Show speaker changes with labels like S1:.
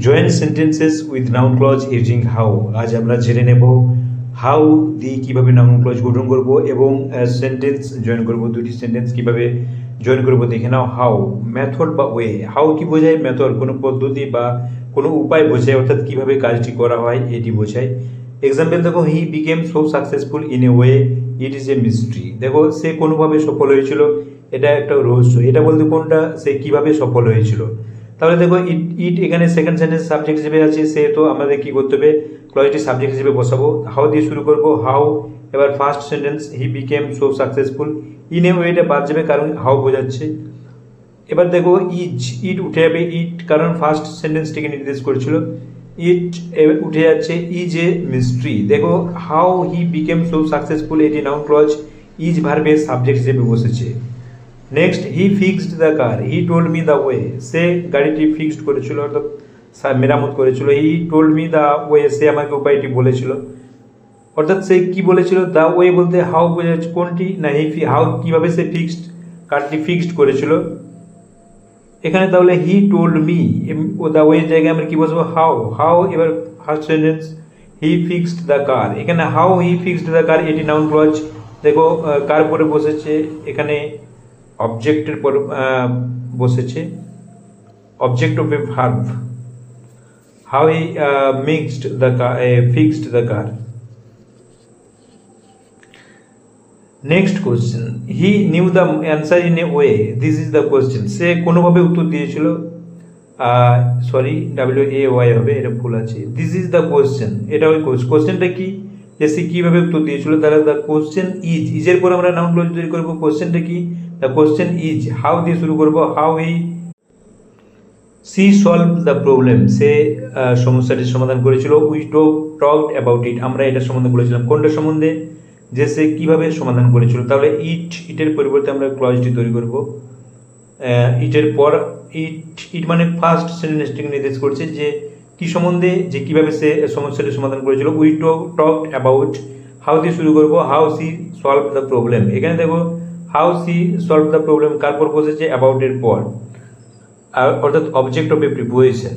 S1: Joint sentences with noun clause using how. আজ আমরা জেনে নেব হাউ দিয়ে কিভাবে নাউন ক্লজ গঠন করব এবং সেন্টেন্স জয়েন করব। দুটি সেন্টেন্স কিভাবে জয়েন করব দেখে নাও। হাউ মেথড বা ওয়ে। হাউ কি বোঝায়? মেথড কোনো পদ্ধতি বা কোনো উপায় বোঝায়, অর্থাৎ কিভাবে কাজটি করা হয় এটি বোঝায়। এক্সাম্পল দেখো, হি became so successful in a way it is a mystery. দেখো, সে কোনোভাবে সফল হয়েছিল, এটা একটা রহস্য। এটা বলতে কোনটা, সে কিভাবে সফল হয়েছিল। তাহলে দেখো, ইট এখানে সেকেন্ড সেন্টেন্স সাবজেক্ট হিসেবে আছে, সে তো আমাদের কি করতে হবে, ক্লজটি সাবজেক্ট হিসেবে বসাবো। হাউ দিয়ে শুরু করব, হাউ। এবার first sentence he became so successful, in a ওয়েটা বাদ যাবে কারণ হাউ বোঝাচ্ছে। এবার দেখো ইজ, ইট উঠে যাবে, ইট কারণ ফার্স্ট সেন্টেন্সটিকে নির্দেশ করেছিল। ইট উঠে যাচ্ছে, ইজ এ মিস্ট্রি। দেখো, how he became so successful এটি নাউন ক্লজ, ইজ ভার্বের সাবজেক্ট হিসেবে বসেছে। Next, he fixed the car, he told me the way. সে গাড়িটি ফিক্সড করেছিল, অর্থাৎ মেরামত করেছিল। He told me the way, সে আমাকে উপায়টি বলেছিল। অর্থাৎ সে কি বলেছিল? দ্য ওয়ে বলতে হাউ বোঝাচ্ছে কোনটি না, হাউ কিভাবে সে ফিক্সড কারটি ফিক্সড করেছিল এখানে। তাহলে হি টোল্ড মি ও দ্য ওয়ে জায়গায় আমরা কি বসবো? হাউ। হাউ এবার first sentence he fixed the car, এখানে how he fixed the car এটি নাউন ক্লজ। দেখো কার পরে বসেছে, এখানে অবজেক্টের পর বসেছে, object of a verb. How he mixed the car, fixed the car. Next question, he knew the answer in a way, this is the question. সে কোনোভাবে উত্তর দিয়েছিল, সরি WAY হবে, এটা ভুল আছে। দিস ইজ দ্য কোশ্চেন, এটা ওই কোশ্চেনটা কি, যে সে কিভাবে উত্তর দিয়েছিল। তাহলে দ্য কোশ্চেন ইজ, ইজের পর আমরা নাউন ক্লজ তৈরি করবো। কোশ্চেনটা কি? The question is. হাউ দিয়ে শুরু করবো, how she solve the problem, সে সমস্যাটির সমাধান করেছিল। উই টকড অ্যাবাউট ইট, আমরা এটার সম্বন্ধে বলেছিলাম। কোনটা সম্বন্ধে? যে সে কিভাবে সমাধান করেছিল। তাহলে ইটের পরিবর্তে আমরা ক্লজটি তৈরি করব। ইটের পর ইট মানে ফার্স্ট সেন্টেন্সটিকে নির্দেশ করছে যে কি সম্বন্ধে, যে কিভাবে সে সমস্যাটি সমাধান করেছিল। উই টকড অ্যাবাউট, হাউ দিয়ে শুরু করব, how she solve the problem. এখানে দেখো how she solve the problem কার পর বসেছে? অ্যাবাউট এর পর, অর্থাৎ অবজেক্ট অফ এ প্রিপোজিশন।